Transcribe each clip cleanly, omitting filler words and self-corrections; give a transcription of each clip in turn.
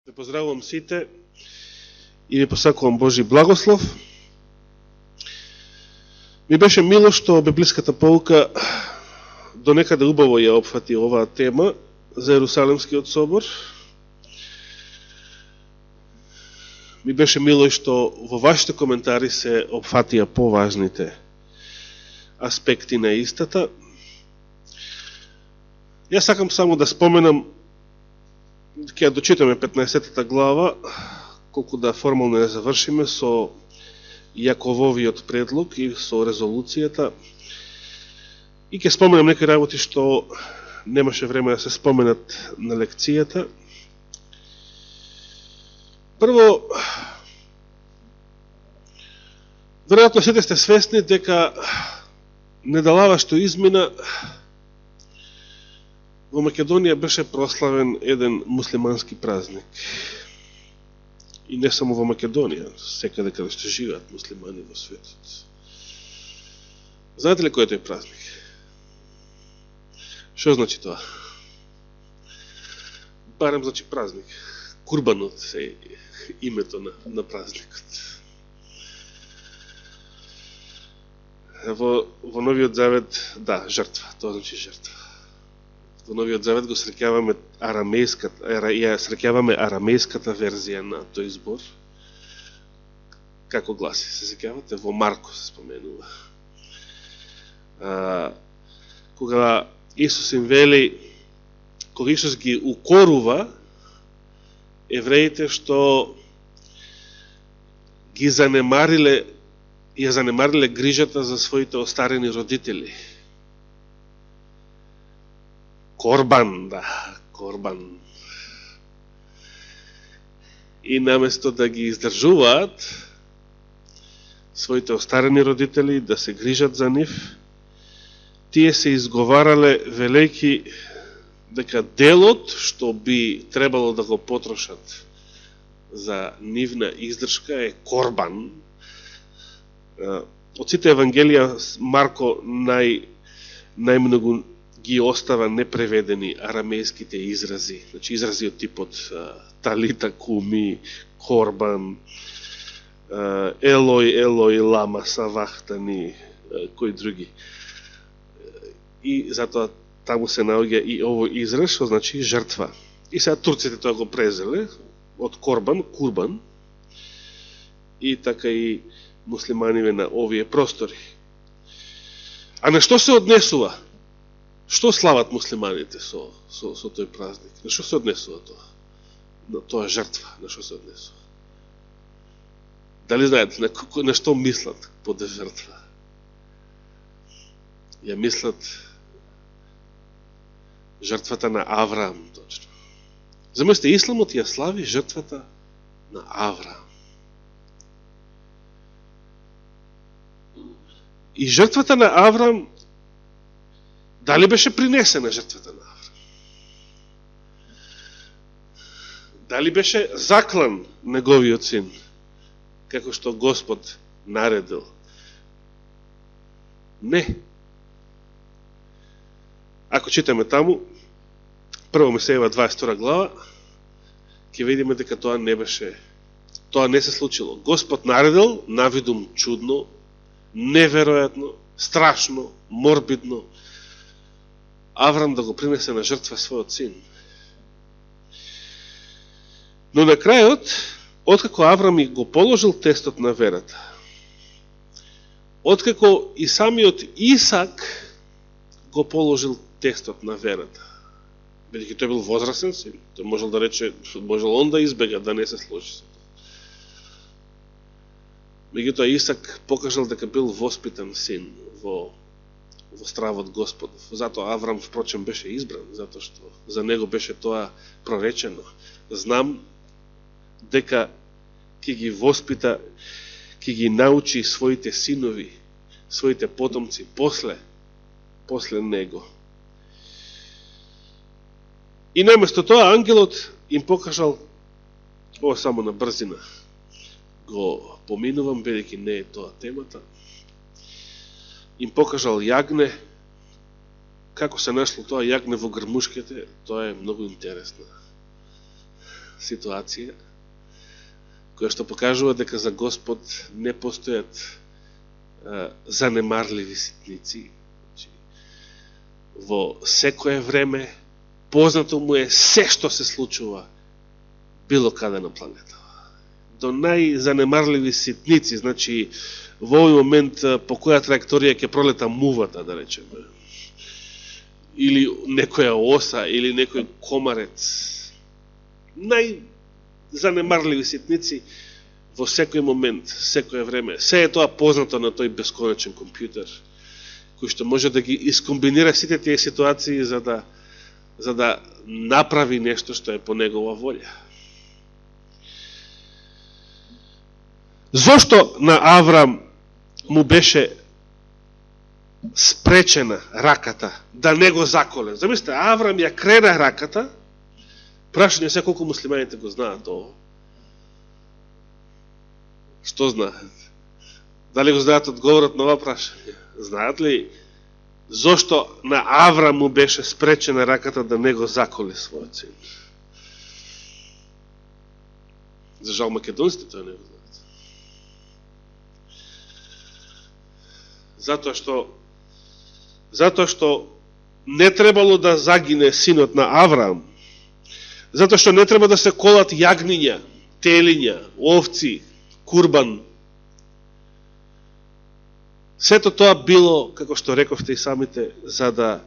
Ве поздравувам сите и ви посакувам Божи благослов. Ми беше мило што библиската полука до некаде убаво ја опфати оваа тема за Ерусалимскиот собор. Ми беше мило и што во вашите коментари се опфатија поважните аспекти на истата. Јас сакам само да споменам, ќе ја дочитаме 15-та глава, колку да формално ја завршиме со Јакововиот предлог и со резолуцијата. И ќе споменам некои работи што немаше време да се споменат на лекцијата. Прво, веројатно сите сте свесни дека недалава што измина во Македонија беше прославен еден муслимански празник. И не само во Македонија, секаде каде што живеат муслимани во светот. Знаете ли кој е тој празник? Што значи тоа? Барем значи празник. Курбанот е името на празникот. Во Новиот Завет, да, жртва, тоа значи жртва. Во Новиот Завет го среќаваме арамејската верзија на тој збор. Како гласи? Се сеќавате? Во Марко се споменува. Кога Исус им вели, кога Исус ги укорува евреите што ги занемариле грижата за своите остарени родители. Корбан, да, корбан. И наместо да ги издржуваат своите остарени родители, да се грижат за нив, тие се изговарале велејки дека делот што би требало да го потрошат за нивна издршка е корбан. Од сите евангелија Марко најмногу ги остава непреведени арамејските изрази. Значи изрази од типот талита куми, корбан, елој, елој, лама савахтани, кои други. И затоа таму се наоѓа и овој израз, што значи жртва. И сега турците тоа го презеле од корбан, курбан, и така и муслиманиве на овие простори. А на што се однесува? Што слават муслиманите со тој празник? На што се однесува тоа? На тоа жртва, на што се однесува? Дали знаете, на што мислат под жртва? Ја мислат жртвата на Авраам, точно. Замислите, исламот ја слави жртвата на Авраам. И жртвата на Авраам, дали беше принесена жртвата на Авраам? Дали беше заклан неговиот син, како што Господ наредил? Не. Ако читаме таму, прво Месеева 22 глава, ќе видиме дека тоа не се случило. Господ наредил, навидум чудно, неверојатно, страшно, морбидно, Аврам да го принесе на жртва својот син. Но на крајот, откако Аврам и го положил тестот на верата, откако и самиот Исак го положил тестот на верата, бидејќи тој бил возрастен син, тој можел да рече, можел он да избега, да не се сложи со тоа. Меѓутоа Исак покажал дека бил воспитан син во стравот Господов. Затоа Аврам, впрочем, беше избран, затоа што за него беше тоа проречено. Знам дека ќе ги воспита, ќе ги научи своите синови, своите потомци после него. И наместо тоа ангелот им покажал, ова само на брзина го поминувам, бидејќи не е тоа темата, им покажал јагне. Како се нашло тоа јагне во грмушките, тоа е многу интересно. ситуација, која што покажува дека за Господ не постојат занемарливи ситници. Во секое време познато му е се што се случува било каде на планета. До најзанемарливи ситници, значи во овој момент по која траекторија ќе пролета мувата, да речеме, или некоја оса, или некој комарец. Најзанемарливи ситници во секој момент, секој време. Се е тоа познато на тој бесконечен компјутер, кој што може да ги искомбинира сите тие ситуации за да направи нешто што е по негова волја. Зошто на Аврам му беше спречена раката да не го заколе? Замислите, Аврам ја крена раката, прашање се колку муслиманите го знаат ово. Што знаат? Дали го знаат одговорот на ова прашање? Знаат ли зошто на Аврам му беше спречена раката да не го заколе својот син? За жал македонците тоа не го знаат. Затоа што не требало да загине синот на Авраам, затоа што не треба да се колат јагниња, телиња, овци, курбан. Сето тоа било, како што рековте и самите, за да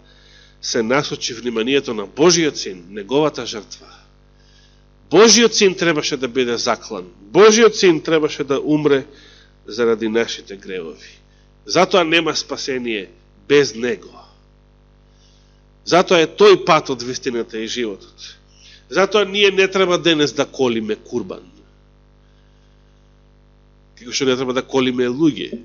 се насочи вниманието на Божиот син, неговата жртва. Божиот син требаше да биде заклан. Божиот син требаше да умре заради нашите гревови. Затоа нема спасение без него. Затоа е тој пат од вистината и животот. Затоа ние не треба денес да колиме курбан. Како што не треба да колиме луѓе.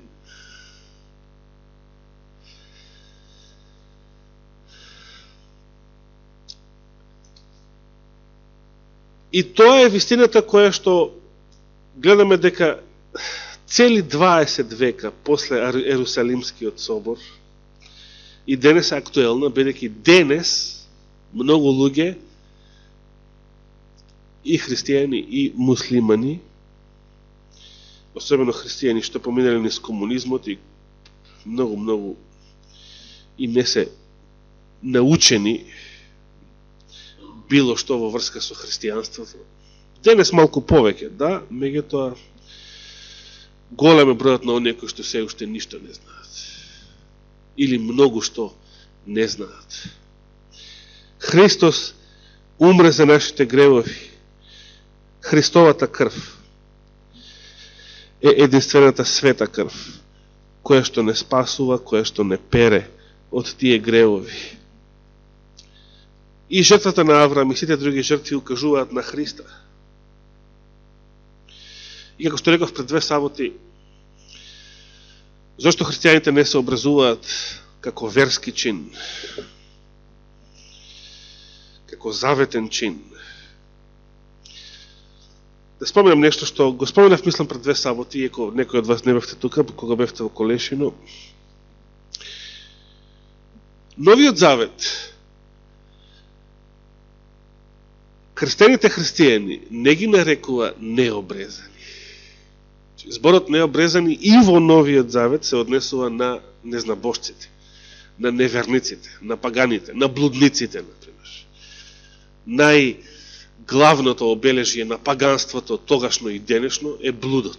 И тоа е вистината која што гледаме дека цели 20 века после Ерусалимскиот собор и денес е актуелна, бидејќи денес многу луѓе и христијани и муслимани, особено христијани што поминали низ комунизмот и многу и не се научени било што во врска со христијанството. Денес малку повеќе, да, меѓутоа голем е бројот на оние кои што се уште ништо не знаат. Или многу што не знаат. Христос умре за нашите гревови. Христовата крв е единствената света крв, која што не спасува, која што не пере од тие гревови. И жртвата на Авраам и сите други жртви укажуваат на Христа. И како што реков пред 2 саботи, зашто христијаните не се образуваат како верски чин, како заветен чин. Да споменам нешто што го споменав, мислам, пред 2 саботи, иако некој од вас не бевте тука, кога бевте во Колешино. Новиот завет, крстените христијани не ги нарекува необрезани. Зборот необрезани и во Новиот Завет се однесува на незнабожците, на неверниците, на паганите, на блудниците, например. Најглавното обележие на паганството тогашно и денешно е блудот.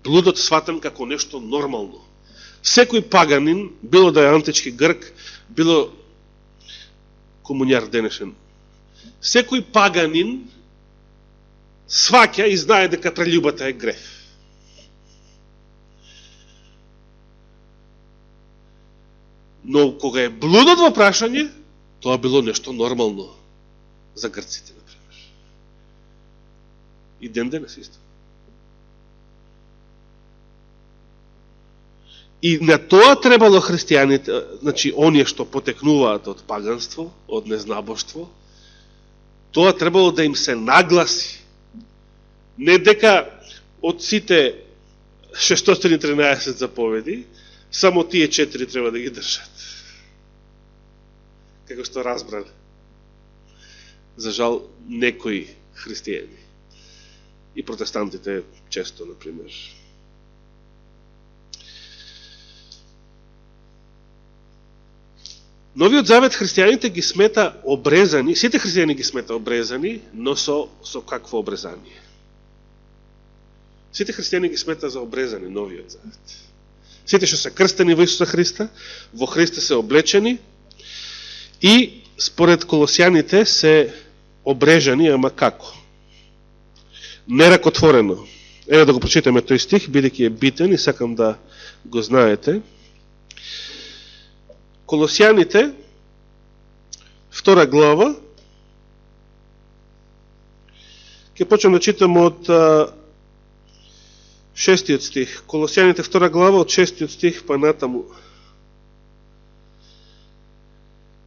Блудот сватен како нешто нормално. Секој паганин, било да е антички грк, било комуњар денешен, секој паганин сваќа и знае дека прелюбата е греф. Но кога е блудот во прашање, тоа било нешто нормално за грците, например. И ден денес исто. И на тоа требало христијаните, значи оние што потекнуваат од паганство, од незнабоштво, тоа требало да им се нагласи. Не дека од сите 613 заповеди, само тие 4 треба да ги држат. Како што разбрали. За жал, некои христијани. И протестантите често, например. Новиот завет христијаните ги смета обрезани, сите христијани ги смета обрезани, но со какво обрезание? Сите христијани ги смета за обрезани новиот завет. Сите што се крстени во Исуса Христа, во Христа се облечени и според Колосјаните се обрежани, ама како? Неракотворено. Еве да го прочитаме тој стих, бидејќи е битен и сакам да го знаете. Колосјаните, 2 глава, ќе почнем да читам од 6 стих. Колосјаните 2 глава од 6 стих па натаму.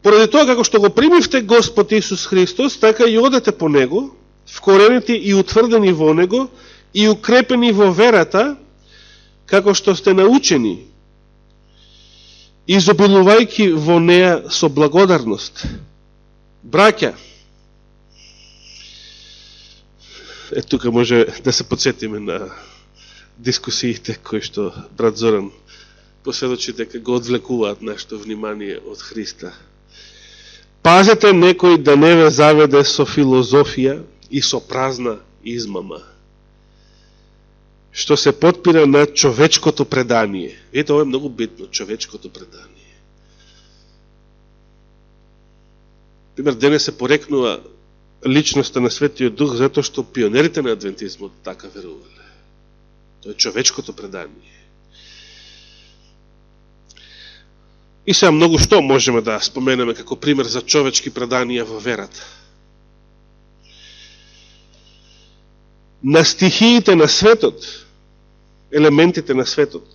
Поради тоа како што го примивте Господ Исус Христос, така и одете по Него, вкоренети и утврдени во Него и укрепени во верата, како што сте научени, изобилувајќи во неја со благодарност. Браќа, тука може да се подсетиме на дискусиите кои што брат Зоран посведочи дека го одвлекуваат нашето внимание од Христа. Пазете некој да не ве заведе со филозофија и со празна измама, што се подпира на човечкото предание. Ето, ова е многу битно, човечкото предание. Пример, денес се порекнува личноста на Светиот Дух, затоа што пионерите на адвентизмот така верувале. Тоа е човечкото предание. И сега многу што можеме да споменеме како пример за човечки преданија во верата. На стихиите на светот, елементите на светот,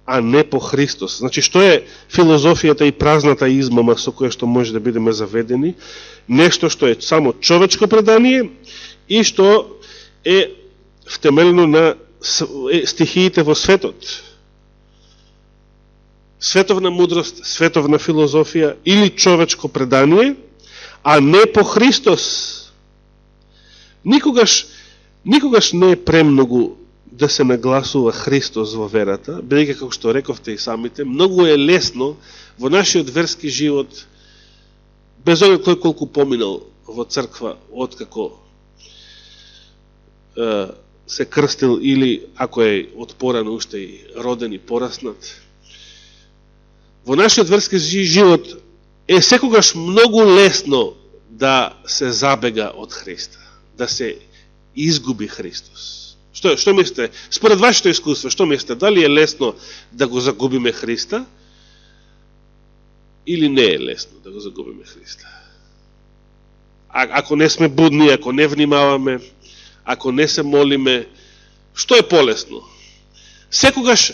а не по Христос. Значи, што е филозофијата и празната измама со која што може да бидеме заведени? Нешто што е само човечко предание и што е втемелено на стихиите во светот. Световна мудрост, световна филозофија или човечко предание, а не по Христос. Никогаш не е премногу да се нагласува Христос во верата, бидејќи, како што рековте и самите, многу е лесно во нашиот верски живот, без оглед кој колку поминал во црква, откако се крстил или ако е од порано уште и роден и пораснат, во нашиот верски живот е секогаш многу лесно да се забега од Христа, да се изгуби Христос. Што мислите? Според вашето искуство, што мислите? Дали е лесно да го загубиме Христа или не е лесно да го загубиме Христа? Ако не сме будни, ако не внимаваме, ако не се молиме, што е полесно? Секогаш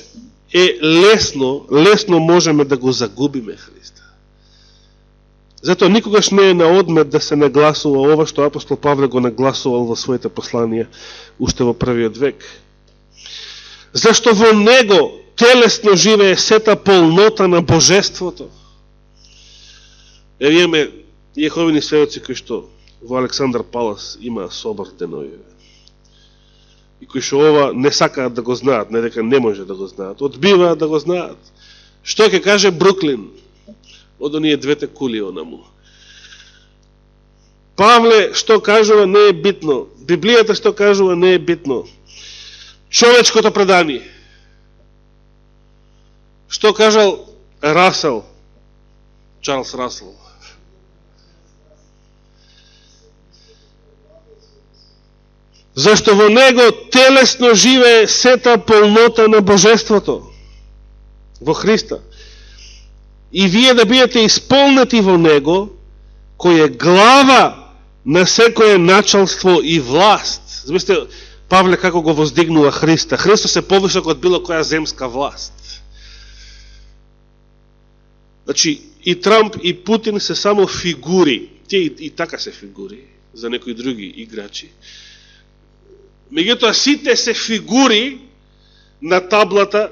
е лесно можеме да го загубиме Христа. Затоа никогаш не е на одмет да се нагласува ова што апостол Павле го нагласувал во своите посланија уште во првиот век. Зашто во него телесно живее сета полнота на божеството. Имаме јеховини сведоци кои што во Александар Палас има собор денови. И кои што ова не сакаат да го знаат, не дека не може да го знаат, одбиваат да го знаат. Што ќе каже Бруклин од оние двете кули онаму? Павле што кажува не е битно. Библијата што кажува не е битно. Човечкото предание. Што кажал Расел, Чарлс Расел? Зашто во него телесно живее сета полнота на божеството во Христа. И вие да бидете исполнети во него, кој е глава на секое началство и власт. Замислите, Павле како го воздигнува Христа. Христос е повисок од било која земска власт. Значи, и Трамп и Путин се само фигури. Тие и така се фигури за некои други играчи. Меѓутоа, сите се фигури на таблата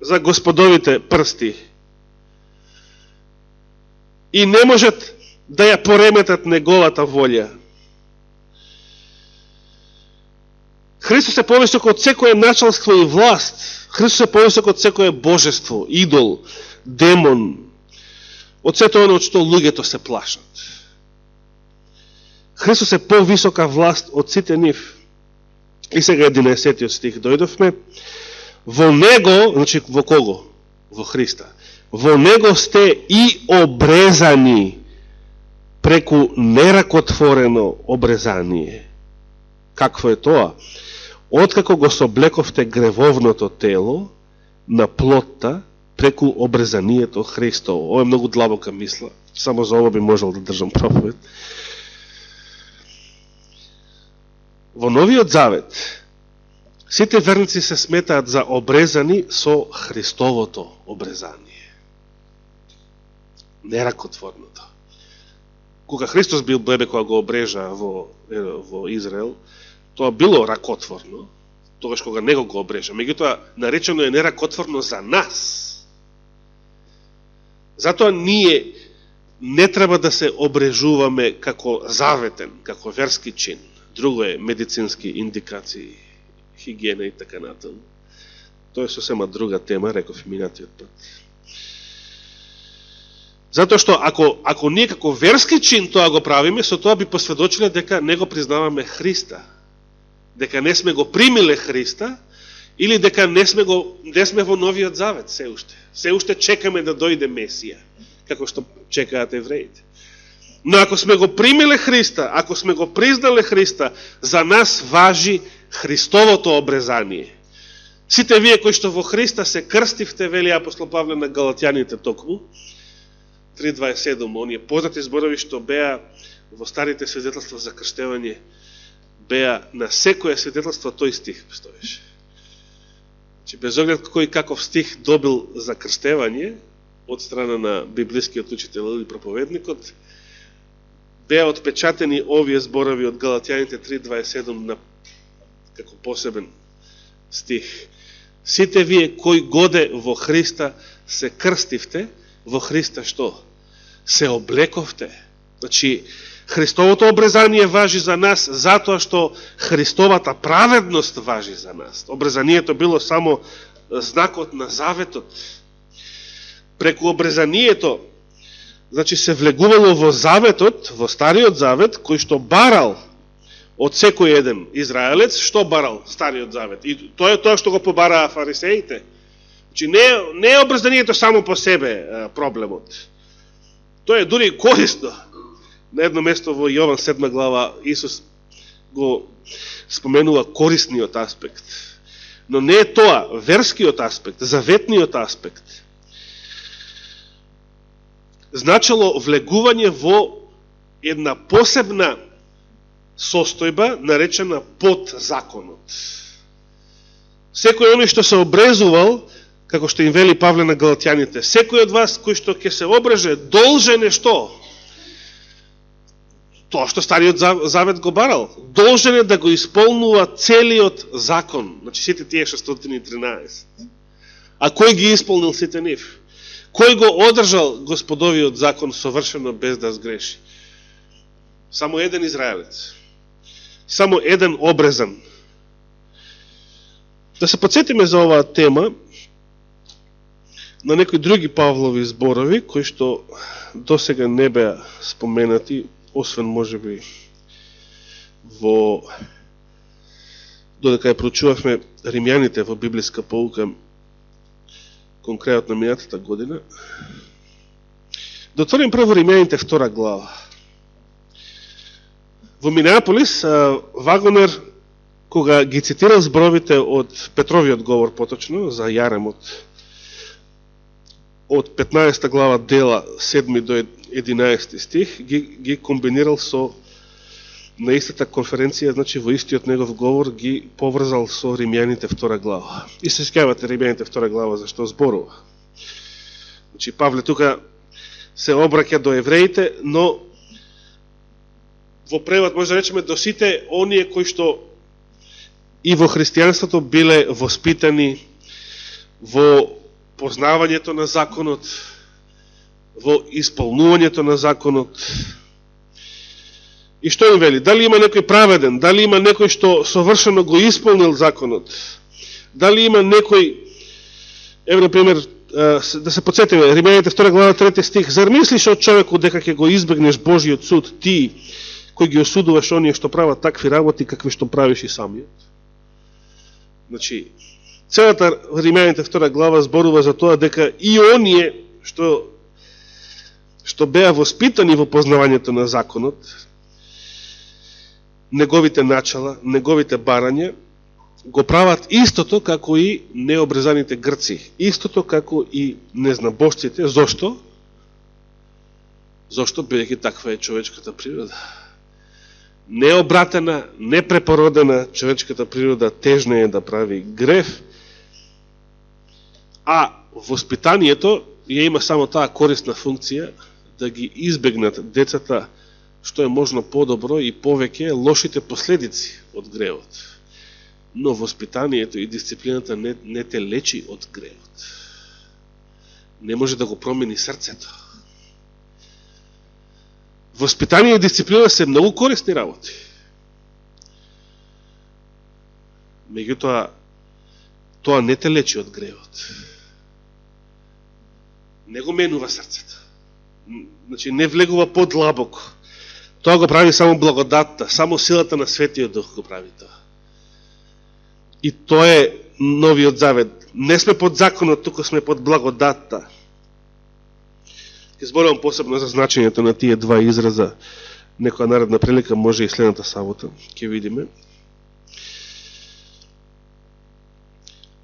за господовите прсти. И не можат да ја пореметат неговата волја. Христос е повисок од секое началство и власт. Христос е повисок од секое божество, идол, демон, од сето оно од што луѓето се плашат. Христос е повисока власт од сите нив. И сега 11 стих дојдовме. Во Него, значи во кого? Во Христа. Во Него сте и обрезани преку неракотворено обрезание. Какво е тоа? Откако го соблековте гревовното тело на плотта преку обрезанието Христово. Ова е многу длабока мисла. Само за ова би можел да држам проповед. Во Новиот Завет сите верници се сметаат за обрезани со Христовото обрезание. Неракотворното. Кога Христос бил бебе, кога го обрежа во Израел, тоа било ракотворно, тогаш кога него го обрежа. Меѓутоа, наречено е неракотворно за нас. Затоа ние не треба да се обрежуваме како заветен, како верски чин. Друго е медицински индикации, хигиена и така натаму. Тоа е сосема друга тема, реков и минатиот пат. Затоа што ако ние како верски чин тоа го правиме, со тоа би посведочиле дека не го признаваме Христа, дека не сме го примиле Христа, или дека не сме во Новиот Завет се уште. Се уште чекаме да дојде Месија, како што чекаат евреите. Но ако сме го примиле Христа, ако сме го признале Христа, за нас важи Христовото обрезание. Сите вие кои што во Христа се крстивте, вели апостол Павле на Галатјаните токму, 3.27, оние познати зборови што беа во старите свидетелства за крштевање, беа на секое свидетелство тој стих стоеше. Че без оглед кој каков стих добил за крштевање од страна на библискиот учител или проповедникот, беа отпечатени овие зборови од Галатјаните 3.27 како посебен стих. Сите вие кои годе во Христа се крстивте, во Христа што? Се облековте. Значи, Христовото обрезание важи за нас затоа што Христовата праведност важи за нас. Обрезанието било само знакот на заветот. Преку обрезанието, значи се влегувало во заветот, во Стариот Завет, кој што барал од секој еден израелец, што барал Стариот Завет. И тоа е тоа што го побараа фарисеите. Значи, не е обрезанието само по себе проблемот. Тоа е дури корисно. На едно место во Јован 7 глава Исус го споменува корисниот аспект. Но не е тоа, верскиот аспект, заветниот аспект. Значило влегување во една посебна состојба, наречена под законот. Секој оној што се обрезувал, како што им вели Павле на Галатјаните, секој од вас кој што ќе се обреже, должен е што? Тоа што Стариот Завет го барал. Должен е да го исполнува целиот закон. Значи сите тие 613. А кој ги исполнил сите нив? Кој го одржал Господовиот закон совршено без да сгреши? Само еден израелец. Само еден обрезан. Да се подсетиме за оваа тема на некои други Павлови зборови, кои што досега не беа споменати, освен можеби додека ја проучувавме римјаните во библиска поука, конкретно минатата година. Да отворим прво Римјаните 2 глава. Во Минеаполис Вагонер, кога ги цитирал зборовите од Петровиот говор поточно, за јаремот, од 15 глава дела 7 до 11 стих, ги комбинирал со на истата конференција, значи во истиот негов говор ги поврзал со Римјаните 2 глава. И се сеќавате Римјаните 2 глава за што зборува. Значи Павле тука се обраќа до евреите, но во превод може да речеме до сите оние кои што и во христијанството биле воспитани во познавањето на законот, во исполнувањето на законот. И што им вели? Дали има некој праведен? Дали има некој што совршено го исполнил законот? Дали има некој, ево на пример, да се подсетиме, Римјаните 2 глава 3 стих, зар мислиш од човекот дека ќе го избегнеш Божиот суд, ти кој ги осудуваш оние што прават такви работи, какви што правиш и самиот? Значи, целата Римјаните 2 глава зборува за тоа дека и оние што беа воспитани во познавањето на законот, неговите начала, неговите барања, го прават истото како и необрезаните грци, истото како и незнабожците. Зошто? Зошто, бидејќи таква е човечката природа. Необратена, непрепородена човечката природа тежна е да прави грев, а воспитанието ја има само таа корисна функција да ги избегнат децата што е можно подобро и повеќе лошите последици од гревот. Но воспитанието и дисциплината не те лечи од гревот. Не може да го промени срцето. Воспитание и дисциплина се многу корисни работи. Меѓутоа, тоа не те лечи од гревот. Не го менува срцето. Значи, не влегува подлабоко. Тоа го прави само благодатта, само силата на Светиот Дух го прави тоа. И тоа е новиот завет. Не сме под законот, туку сме под благодатта. Ке зборувам посебно за значењето на тие два израза. Некоја наредна прилика, може и следната сабота, ќе видиме.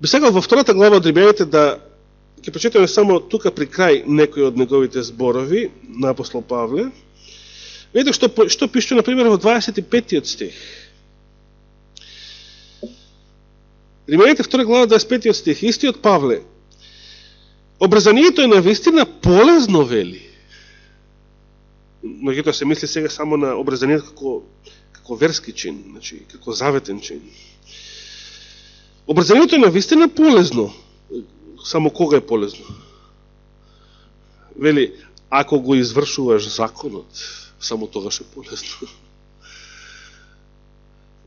Би сакал во втората глава од Римјаните да ќе прочитаме само тука при крај некои од неговите зборови на апостол Павле. Видите што пише, например, во 25 стих. Римјаните 2 глава 25 стих. Истиот Павле. Обрезанието е навистина полезно, вели. Меѓутоа се мисли сега само на обрезанието како верски чин, значи како заветен чин. Обрезанието е навистина полезно. Само кога е полезно? Вели, ако го извршуваш законот, само тогаш е полезно.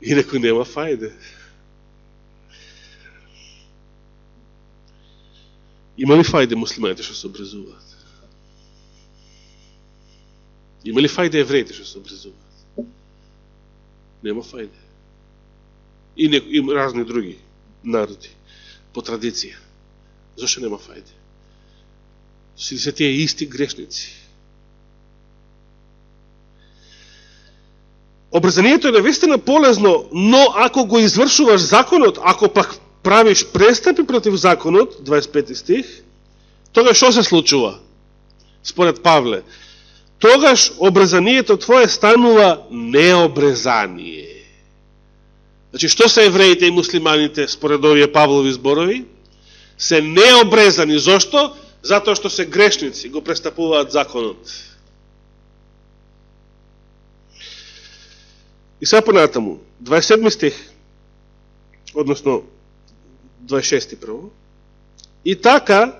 Инаку нема фајде. Има ли фајде муслиманите што се обрезуваат? Има ли фајде евреите што се обрезуваат? Нема фајде. И разни други народи, по традиција. Зошто нема фајде? Се тие исти грешници. Обрезанието е навистина полезно, но ако го извршуваш законот, ако пак правиш престапи против законот, 25 стих, тогаш што се случува? Според Павле, тогаш обрезанието твое станува необрезание. Значи, што се евреите и муслиманите, според овие Павлови зборови? Се необрезани. Зошто? Затоа што се грешници, го престапуваат законот. И сега понатаму, 27 стих, односно 26 прво. И така,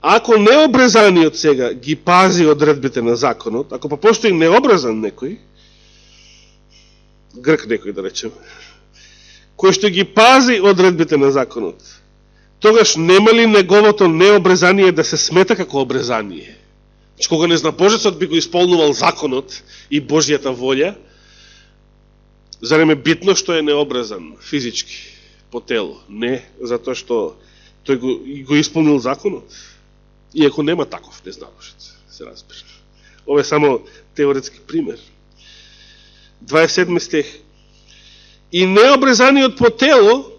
ако необрезаниот сега ги пази одредбите на законот, ако постои необрезан некој, грк некој да речем, кој што ги пази одредбите на законот, тогаш нема ли неговото необрезание да се смета како обрезание? Значи, кога незнабожецот би го исполнувал законот и Божијата волја, зарем е битно што е необрезан физички по тело? Не, затоа што тој го исполнил законот. Иако нема таков незнабожец, се разбира. Ова е само теоретски пример. 27 стих. И необрезаниот по тело,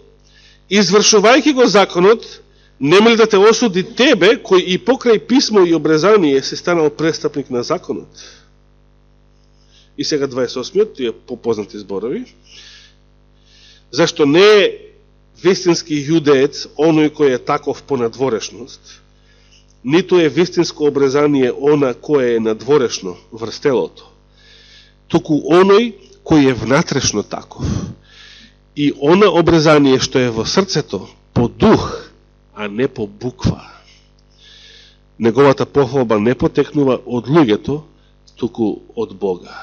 извршувајќи го законот, нема ли да те осуди тебе, кој и покрај писмо и обрезание се станал престапник на законот? И сега 28-иот, тие попознати зборови. Зашто не е вистински јудеец оној кој е таков по надворешност, ниту е вистинско обрезание она кое е надворешно врз телото, туку оној кој е внатрешно таков. И она обрезание што е во срцето по дух, а не по буква. Неговата похвалба не потекнува од луѓето, туку од Бога.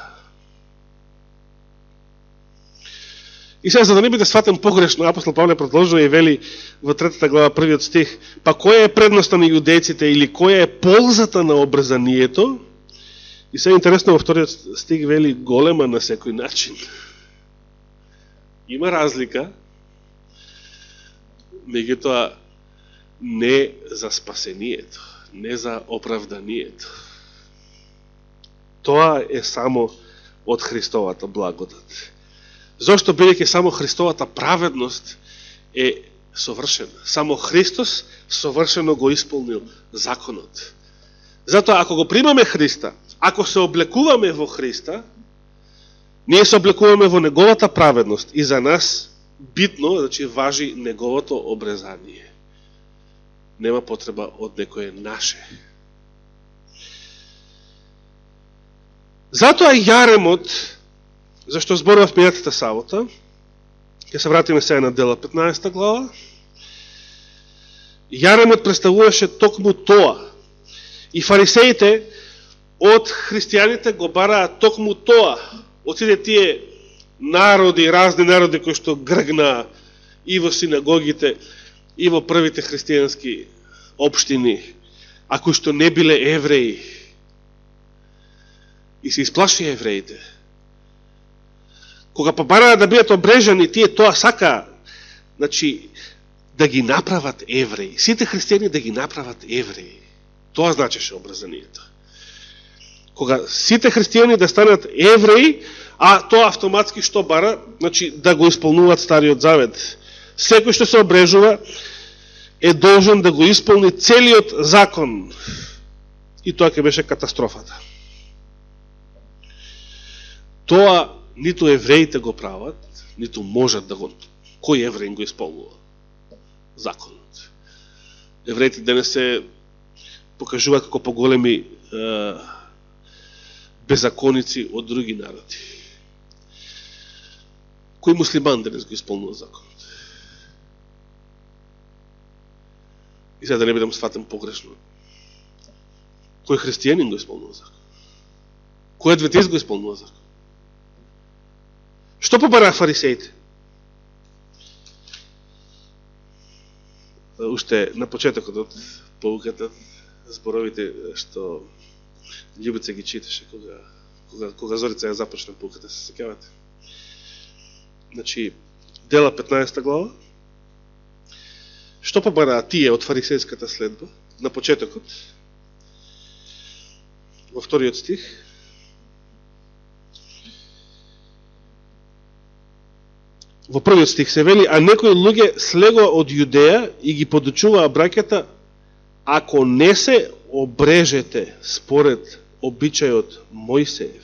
И сега, за да не биде сватен погрешно, апостол Павле продолжува и вели во 3 глава, 1 стих, па која е предноста на јудејците или која е ползата на обрезанието? И сега интересно во 2 стих вели голема на секој начин. Има разлика, меѓутоа не за спасението, не за оправданието. Тоа е само од Христовата благодат. Зошто, бидејќи само Христовата праведност е совршена. Само Христос совршено го исполнил законот. Затоа, ако го примаме Христа, ако се облекуваме во Христа, ние се облекуваме во Неговата праведност и за нас битно, значи, важи Неговото обрезание. Нема потреба од некое наше. Затоа јаремот, зашто зборував мејатата сабота, ќе се вратиме сега на Дела 15 глава, јаремот представуваше токму тоа. И фарисеите од христијаните го бараат токму тоа. Од сите тие народи, разни народи кои што гргнаа и во синагогите, и во првите христијански општини, а кои што не биле евреи. И се исплаши евреите. Кога побараат да бидат обрежани, тие тоа сака, значи, да ги направат евреи. Сите христијани да ги направат евреи. Тоа значеше обрезанието. Кога сите христијани да станат евреи, а тоа автоматски што бара, значи, да го исполнуваат Стариот Завет. Секој што се обрежува е должен да го исполни целиот закон. И тоа ќе беше катастрофата. Тоа ниту евреите го прават, ниту можат да го... Кој евреин го исполнува? Законот. Евреите денес се покажуваат како поголеми беззаконици од други народи. Кој муслиман денес го исполнува законот? И сега да не бидам сватен погрешно. Кој христијанин го исполнува закон? Кој адвентист го исполнува закон? Што побараа фарисеите? Уште на почетокот од поуката, зборовите што Љубица ги читаше кога Зорица ја започна поуката, се сеќавате. Значи, Дела 15 глава. Што побараа тие од фарисејската следба на почетокот? Во 2 стих. Во 1 стих се вели, а некои луѓе слегоа од Јудеја и ги подучуваа браќата, ако не се обрежете според обичајот Мојсеев,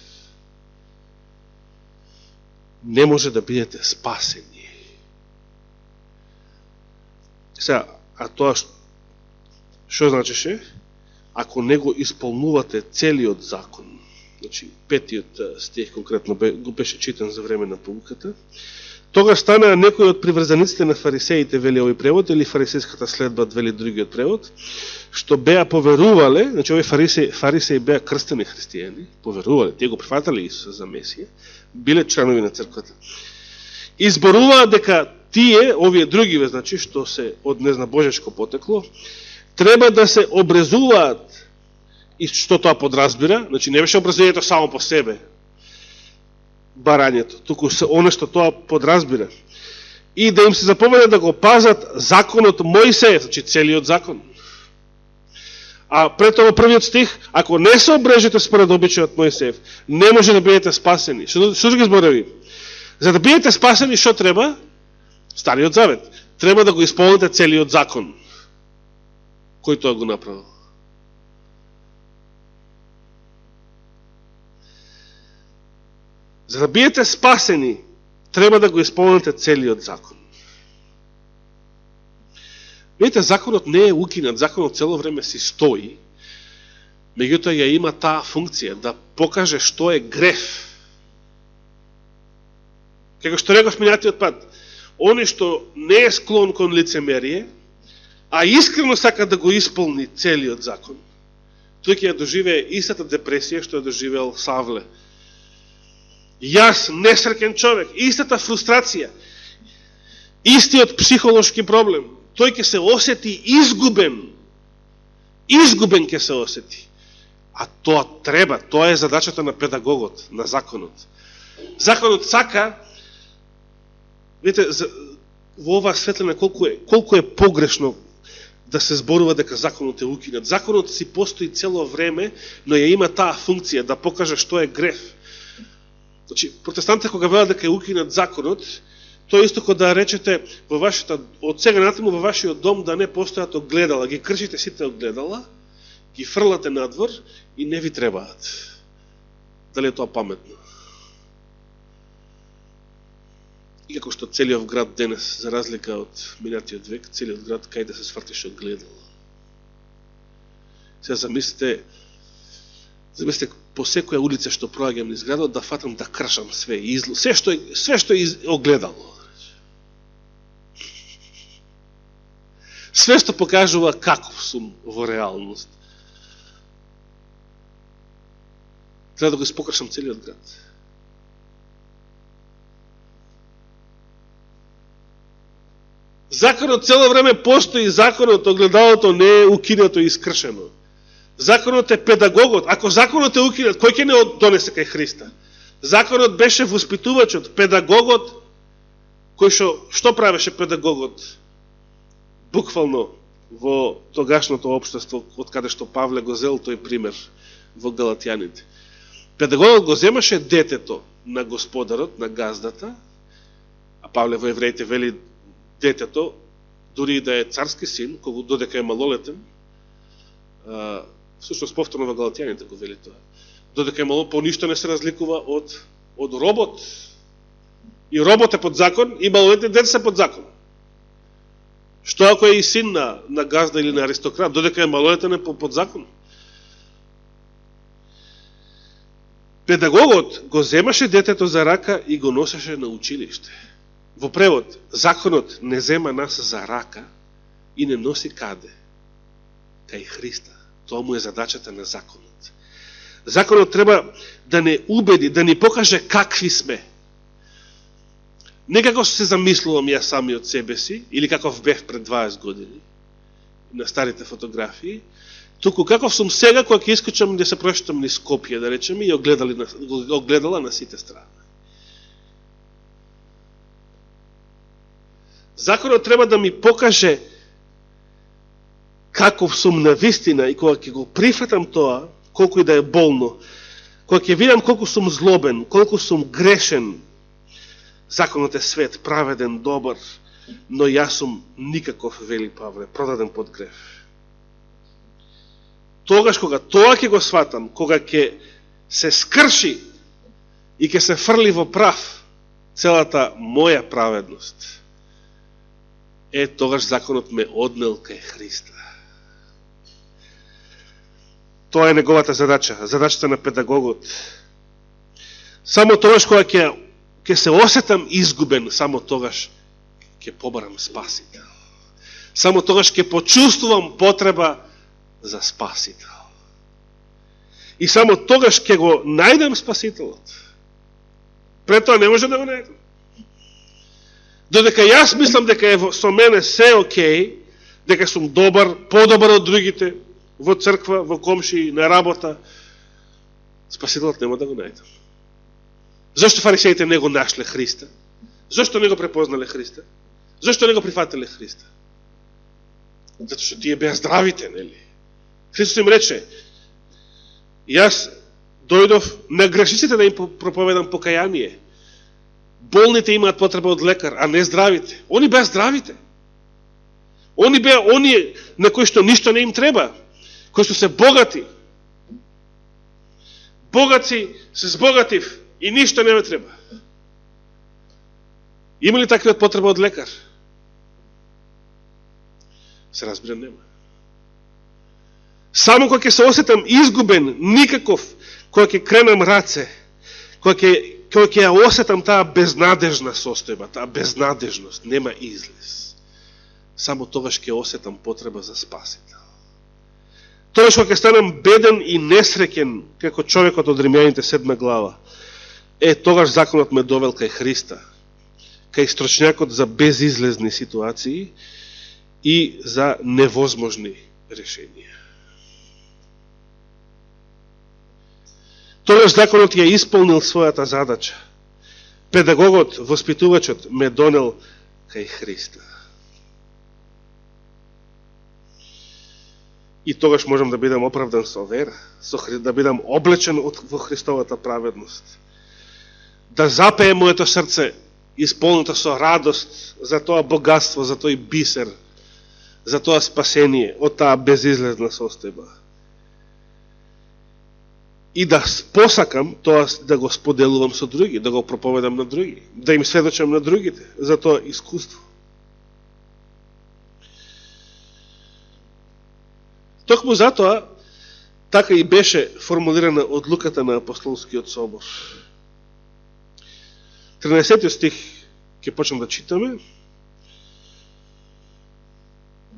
не може да бидете спасени. Сега, а тоа што значеше? Ако не го исполнувате целиот закон, значи 5 стих конкретно го беше читан за време на поуката, тогаш станаа некои од приврзаниците на фарисеите, вели овој превод, или фарисејската следба, вели другиот превод, што беа поверувале, значи овие фарисеи беа крстени христијани, поверувале, тие го прифатале Исуса за Месија, биле членови на црквата. И зборуваат дека тие, овие другиве, значи, што се од незнабожечко потекло, треба да се обрезуваат, и што тоа подразбира, значи не беше обрезувањето само по себе, барањето, туку се оно што тоа подразбира. И да им се заповеда да го пазат законот Мојсеев, значи целиот закон. А пред тоа 1 стих, ако не се обрежете според обичајот Мојсеев, не може да бидете спасени. Што ги зборови? За да бидете спасени, што треба? Стариот Завет. Треба да го исполните целиот закон. Кој тоа го направил? За да бидете спасени, треба да го исполните целиот закон. Видите, законот не е укинат, законот цело време си стои, меѓутоа ја има таа функција да покаже што е греф. Како што реков минатиот пат, оној што не е склон кон лицемерие, а искрено сака да го исполни целиот закон, тој ќе ја доживее истата депресија што ја доживеал Савле. Јас, несреќен човек, истата фрустрација, истиот психолошки проблем, тој ќе се осети изгубен. Изгубен ќе се осети. А тоа треба, тоа е задачата на педагогот, на законот. Законот сака, видите, во оваа светлина колку е погрешно да се зборува дека законот е укинат. Законот си постои цело време, но ја има таа функција да покаже што е греф. Значи, протестантите кога велат дека е укинат законот, тоа исто кога да речете во вашата, од сега натаму во вашиот дом да не постојат огледала, ги кршите сите огледала, ги фрлате надвор и не ви требаат. Дали е тоа паметно? И како што целиот град денес, за разлика од минатиот век, целиот град кај да се свртише огледала. Сега замислите по секоја улица што проаѓам низ градот да фатам да кршам све изло, све што е огледало. Све што покажува каков сум во реалност. Треба да го испокршам целиот град. Законот цело време постои, законот, огледалото не е укинато и искршено. Законот е педагогот. Ако законот е укинат, кој ќе не донесе кај Христа? Законот беше воспитувачот, педагогот, кој што правеше педагогот? Буквално во тогашното општество, од каде што Павле го зел тој пример во Галатјаните. Педагогот го земаше детето на господарот, на газдата, а Павле во Евреите вели детето, дури и да е царски син, кога додека е малолетен, всушност повторно во Галатјаните го вели тоа, додека е малолетен, по ништо не се разликува од робот. И робот е под закон, и малолетен дете се под закон. Што ако е и син на газда или на аристократ, додека е малолетен е под закон? Педагогот го земаше детето за рака и го носеше на училиште. Во превод, законот не зема нас за рака и не носи каде? Кај Христа. Тоа му е задачата на законот. Законот треба да не убеди, да ни покаже какви сме. Не како се замислувам ја сами од себе си, или каков бев пред 20 години, на старите фотографии, туку каков сум сега, кога ќе искочам да се прошетам низ Скопје, да речем, и огледала на сите страни. Законот треба да ми покаже каков сум на вистина и кога ќе го прифатам тоа, колку и да е болно, кога ќе видам колку сум злобен, колку сум грешен, законот е свет, праведен, добар, но јас сум никаков, вели Павле, продаден под грев. Тогаш кога тоа ќе го сватам, кога ќе се скрши и ќе се фрли во прав целата моја праведност, тогаш законот ме однел кај Христа. Тоа е неговата задача, задачата на педагогот. Само тогаш кога ќе се осетам изгубен, само тогаш ќе побарам спасител. Само тогаш ќе почувствувам потреба за спасител. И само тогаш ќе го најдам спасителот. Пред тоа не може да го најдам. Додека јас мислам дека е со мене се окей, дека сум добар, подобар од другите, во црква, во комши, на работа, спасителот нема да го најдам. Зошто фарисеите не го нашле Христа? Зошто не го препознале Христа? Зошто не го прифатиле Христа? Зато што тие беа здравите, нели? Христос им рече, јас дојдов на грешниците да им проповедам покаяние. Болните имаат потреба од лекар, а не здравите. Они беа здравите. Они беа оние на кои што ништо не им треба, кои што се богати. Богати се збогатив и ништо не ме треба. Има ли таквиот потреба од лекар? Се разбира, нема. Само кога ќе се осетам изгубен, никаков, кога ќе кренам раце, кога ќе ја осетам таа безнадежна состојба, таа безнадежност, нема излез. Само тогаш ќе осетам потреба за спасител. Тоа што ќе станам беден и несреќен како човекот од Римјаните 7 глава. Тогаш законот ме довел кај Христа, кај стручњакот за безизлезни ситуации и за невозможни решенија. Тогаш законот ја исполнил својата задача. Педагогот, воспитувачот ме донел кај Христа. И тогаш можам да бидам оправдан со вера, да бидам облечен во Христовата праведност. Да запее моето срце исполнето со радост за тоа богатство, за тој бисер, за тоа спасение од таа безизлезна состојба. И да посакам тоа да го споделувам со други, да го проповедам на други, да им сведочам на другите за тоа искуство. Токму затоа, така и беше формулирана одлуката на Апостолскиот собор. 13 стих ќе почнем да читаме.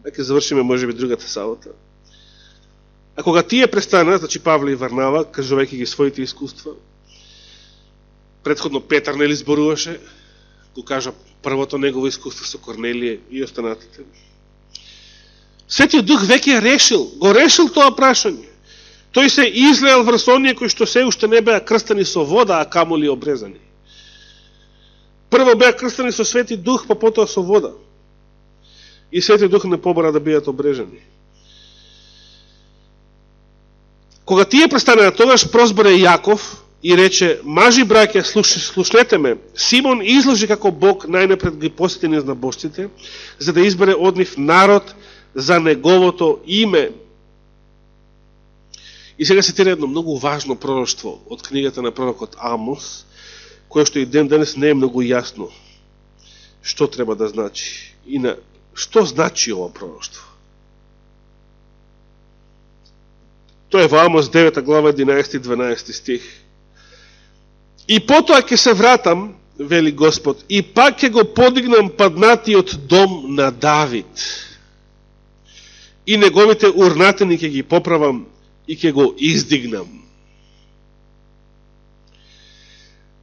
Ќе завршиме можеби другата сабота. А кога тие престана, значи Павле и Варнава, кажувајќи ги своите искуства, предходно Петар нели зборуваше, го кажа првото негово искуство со Корнелие и останатите. Светиот Дух веќе го решил тоа прашање. Тој се излеал врз оние кои што се уште не беа крстени со вода, а камоли обрезани. Прво беа крстени со Свети Дух, па потоа со вода. И Светиот Дух не побара да бидат обрежани. Кога тие престанаа, тогаш прозборе Јаков и рече: мажи браќа, слушнете ме, Симон изложи како Бог најнапред ги посети незнабожците, за да избере од нив народ за неговото име. И сега цитира едно многу важно пророштво од книгата на пророкот Амос, кое што и ден денес не е многу јасно што треба да значи и на што значи ова пророштво. Тоа е во Амос 9 глава 11 и 12 стих. И потоа ќе се вратам, вели Господ, и пак ќе го подигнам паднатиот дом на Давид. И неговите урнатени ќе ги поправам и ќе го издигнам.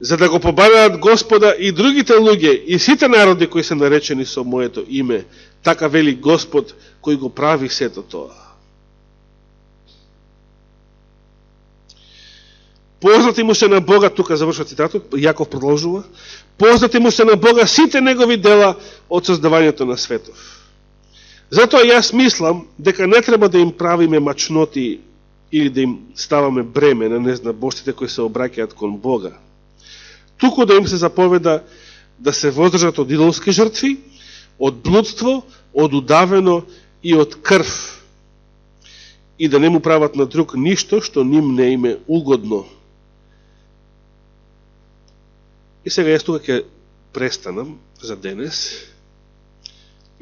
За да го побараат Господа и другите луѓе и сите народи кои се наречени со моето име, така вели Господ кој го прави сето тоа. Познати му се на Бога, тука завршува цитатот, Јаков продолжува, познати му се на Бога сите негови дела од создавањето на светов. Затоа јас мислам дека не треба да им правиме мачноти или да им ставаме бреме на незнабожците кои се обраќаат кон Бога. Туку да им се заповеда да се воздржат од идолски жртви, од блудство, од удавено и од крв, и да не му прават на друг ништо што ним не име угодно. И сега јас тука ќе престанам за денес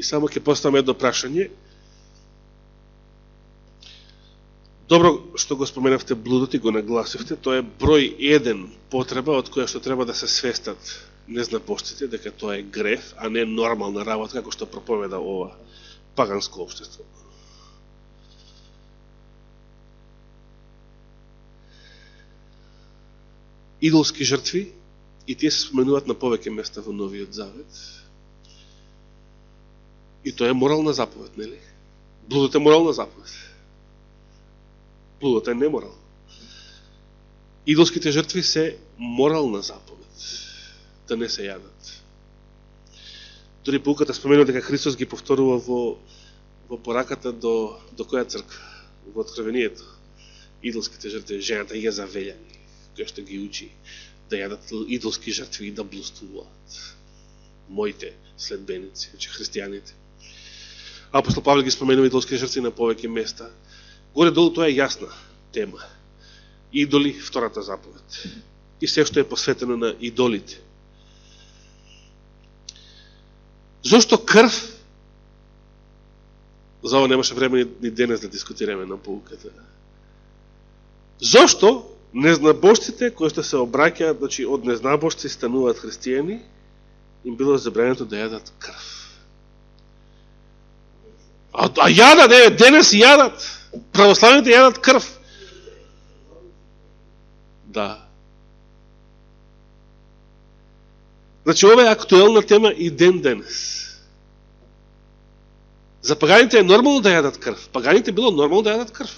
и само ќе поставам едно прашање. Добро што го споменавте блудот и го нагласивте, тоа е број 1 потреба од која што треба да се свестат незнабожците, дека тоа е греф, а не нормална работа, како што проповеда ова паганско општество. Идолски жртви, и тие се споменуваат на повеќе места во Новиот Завет. И тоа е морална заповед, нели? Блудот е морална заповед. Блудот е неморал. Идолските жртви се морална заповед, да не се јадат. Дори поуката споменува дека Христос ги повторува во пораката до која црква? Во Откровението. Идолските жртви, жената Језавеља, која што ги учи да јадат идолски жртви и да блудствуваат. Моите следбеници, значи христијаните. Апостол Павле ги споменува идолски жртви на повеќе места. Горе-долу тоа е јасна тема. Идоли, втората заповед. И се што е посветено на идолите. Зошто крв? За ова немаше време ни денес да дискутираме на поуката. Зошто незнабожците кои што се обраќаат, значи од незнабожци стануваат христијани, им било забрането да јадат крв? А јадат, денес јадат. Православните јадат крв. Да. Значи, ова е актуелна тема и ден денес. За паганите е нормално да јадат крв. Паганите било нормално да јадат крв.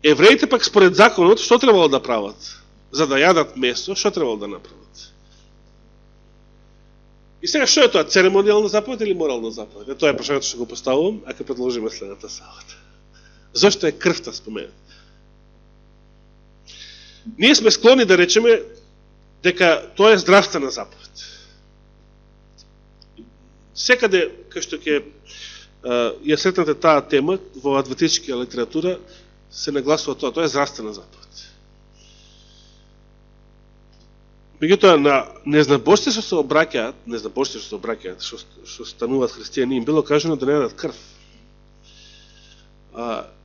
Евреите пак според законот, што требало да прават? За да јадат месо, што требало да направат? И сега, што е тоа? Церемонијална заповед или морална заповед? Тоа е прашањето што го поставувам, ако продолжиме следната сабота. Зошто е крвта споменат? Ние сме склони да речеме дека тоа е здравствена заповед. Секаде, кај што ќе ја сретнете таа тема во адвентистичка литература, се нагласува тоа. Тоа е здравствена заповед. Меѓутоа, на незнабожците што се обраќаат, што стануваат христијани, им било кажано да не јадат крв.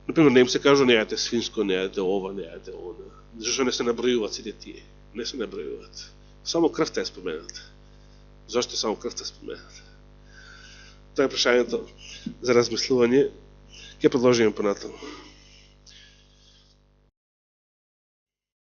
Например, не им се кажува не јадете свинско, не јадете ова, не јадете она. Зашто не се набројуваат сите тие? Не се набројуваат. Само крвта е спомената. Зашто само крвта е спомената? Тоа е прашањето за размислување. Ќе продолжиме понатаму.